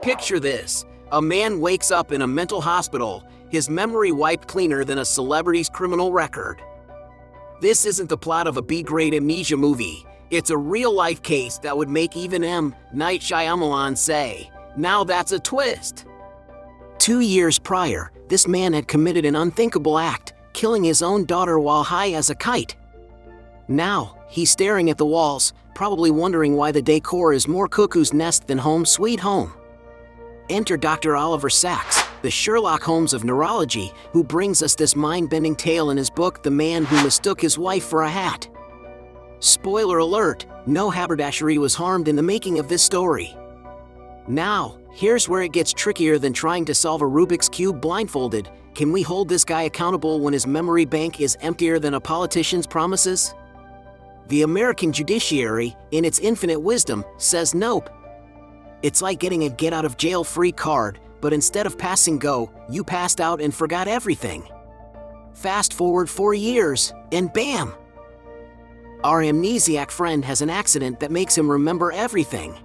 Picture this. A man wakes up in a mental hospital, his memory wiped cleaner than a celebrity's criminal record. This isn't the plot of a B-grade amnesia movie. It's a real-life case that would make even M. Night Shyamalan say, "Now that's a twist." 2 years prior, this man had committed an unthinkable act, killing his own daughter while high as a kite. Now, he's staring at the walls, probably wondering why the decor is more Cuckoo's Nest than Home Sweet Home. Enter Dr. Oliver Sacks, the Sherlock Holmes of neurology, who brings us this mind-bending tale in his book The Man Who Mistook His Wife for a Hat. Spoiler alert, no haberdashery was harmed in the making of this story. Now, here's where it gets trickier than trying to solve a Rubik's Cube blindfolded. Can we hold this guy accountable when his memory bank is emptier than a politician's promises? The American judiciary, in its infinite wisdom, says nope. It's like getting a get-out-of-jail-free card, but instead of passing go, you passed out and forgot everything. Fast forward 4 years, and bam! Our amnesiac friend has an accident that makes him remember everything.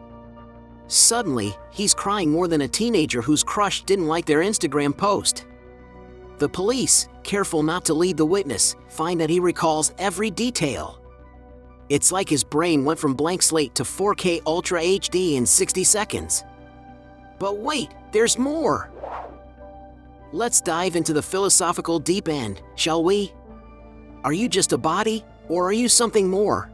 Suddenly, he's crying more than a teenager whose crush didn't like their Instagram post. The police, careful not to lead the witness, find that he recalls every detail. It's like his brain went from blank slate to 4K Ultra HD in 60 seconds. But wait, there's more! Let's dive into the philosophical deep end, shall we? Are you just a body, or are you something more?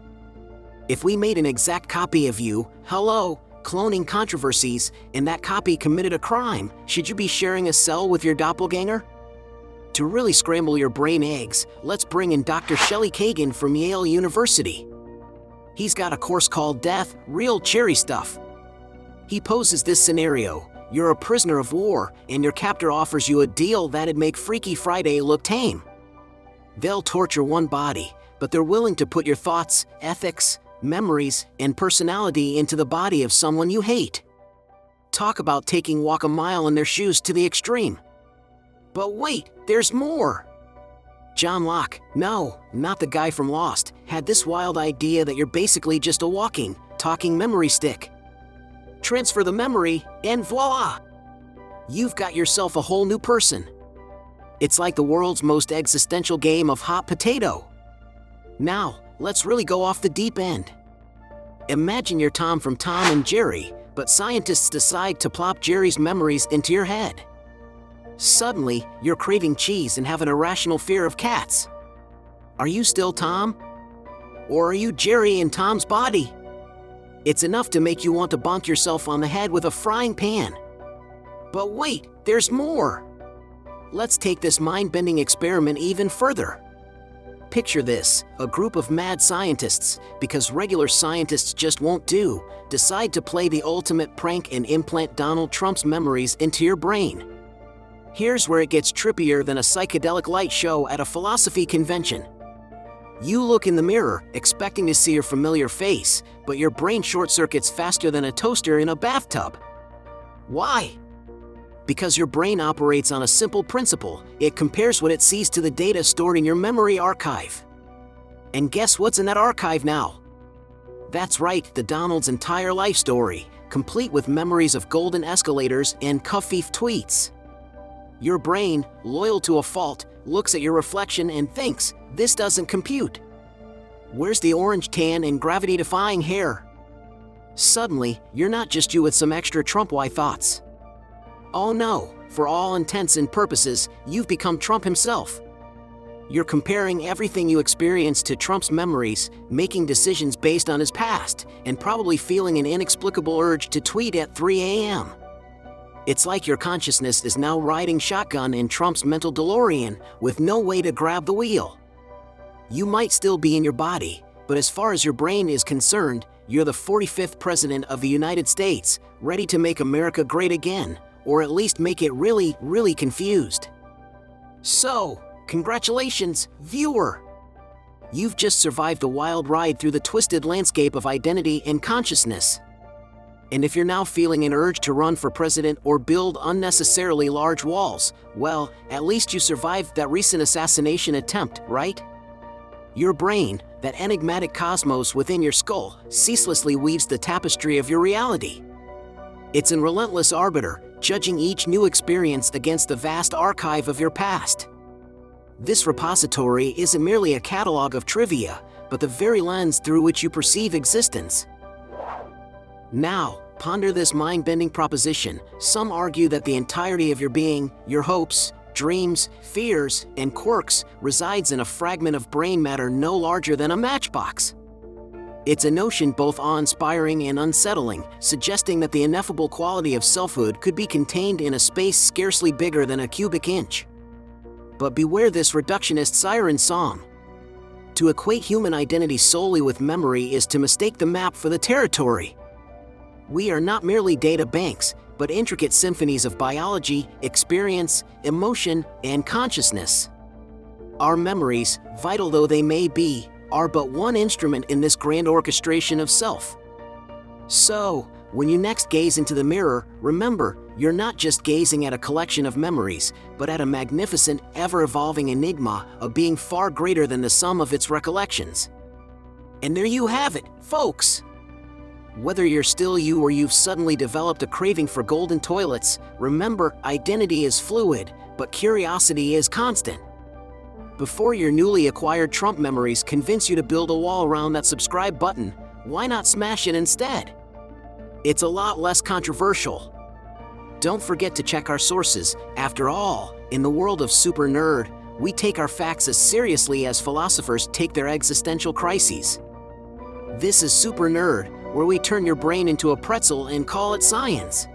If we made an exact copy of you, hello, cloning controversies, and that copy committed a crime, should you be sharing a cell with your doppelganger? To really scramble your brain eggs, let's bring in Dr. Shelley Kagan from Yale University. He's got a course called Death, Real Cherry Stuff. He poses this scenario: you're a prisoner of war, and your captor offers you a deal that'd make Freaky Friday look tame. They'll torture one body, but they're willing to put your thoughts, ethics, memories, and personality into the body of someone you hate. Talk about taking walk a mile in their shoes to the extreme. But wait, there's more! John Locke, no, not the guy from Lost, had this wild idea that you're basically just a walking, talking memory stick. Transfer the memory, and voila! You've got yourself a whole new person. It's like the world's most existential game of hot potato. Now, let's really go off the deep end. Imagine you're Tom from Tom and Jerry, but scientists decide to plop Jerry's memories into your head. Suddenly, you're craving cheese and have an irrational fear of cats. Are you still Tom? Or are you Jerry in Tom's body? It's enough to make you want to bonk yourself on the head with a frying pan. But wait, there's more! Let's take this mind-bending experiment even further. Picture this: a group of mad scientists, because regular scientists just won't do, decide to play the ultimate prank and implant Donald Trump's memories into your brain. Here's where it gets trippier than a psychedelic light show at a philosophy convention. You look in the mirror, expecting to see your familiar face, but your brain short-circuits faster than a toaster in a bathtub. Why? Because your brain operates on a simple principle: it compares what it sees to the data stored in your memory archive. And guess what's in that archive now? That's right, the Donald's entire life story, complete with memories of golden escalators and cuff-thief tweets. Your brain, loyal to a fault, looks at your reflection and thinks, this doesn't compute. Where's the orange tan and gravity-defying hair? Suddenly, you're not just you with some extra Trump-y thoughts. Oh no, for all intents and purposes, you've become Trump himself. You're comparing everything you experienced to Trump's memories, making decisions based on his past, and probably feeling an inexplicable urge to tweet at 3 a.m. It's like your consciousness is now riding shotgun in Trump's mental DeLorean, with no way to grab the wheel. You might still be in your body, but as far as your brain is concerned, you're the 45th President of the United States, ready to make America great again, or at least make it really, really confused. So, congratulations, viewer! You've just survived a wild ride through the twisted landscape of identity and consciousness. And if you're now feeling an urge to run for president or build unnecessarily large walls, well, at least you survived that recent assassination attempt, right? Your brain, that enigmatic cosmos within your skull, ceaselessly weaves the tapestry of your reality. It's a relentless arbiter, judging each new experience against the vast archive of your past. This repository isn't merely a catalog of trivia, but the very lens through which you perceive existence. Now, ponder this mind-bending proposition. Some argue that the entirety of your being, your hopes, dreams, fears, and quirks resides in a fragment of brain matter no larger than a matchbox. It's a notion both awe-inspiring and unsettling, suggesting that the ineffable quality of selfhood could be contained in a space scarcely bigger than a cubic inch. But beware this reductionist siren song. To equate human identity solely with memory is to mistake the map for the territory. We are not merely data banks, but intricate symphonies of biology, experience, emotion, and consciousness. Our memories, vital though they may be, are but one instrument in this grand orchestration of self. So, when you next gaze into the mirror, remember, you're not just gazing at a collection of memories, but at a magnificent, ever-evolving enigma, a being far greater than the sum of its recollections. And there you have it, folks! Whether you're still you or you've suddenly developed a craving for golden toilets, remember, identity is fluid, but curiosity is constant. Before your newly acquired Trump memories convince you to build a wall around that subscribe button, why not smash it instead? It's a lot less controversial. Don't forget to check our sources. After all, in the world of Super Nerd, we take our facts as seriously as philosophers take their existential crises. This is Super Nerd, where we turn your brain into a pretzel and call it science.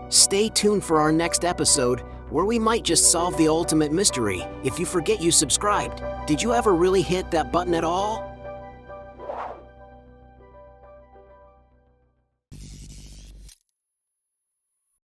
Stay tuned for our next episode, where we might just solve the ultimate mystery. If you forget you subscribed, did you ever really hit that button at all?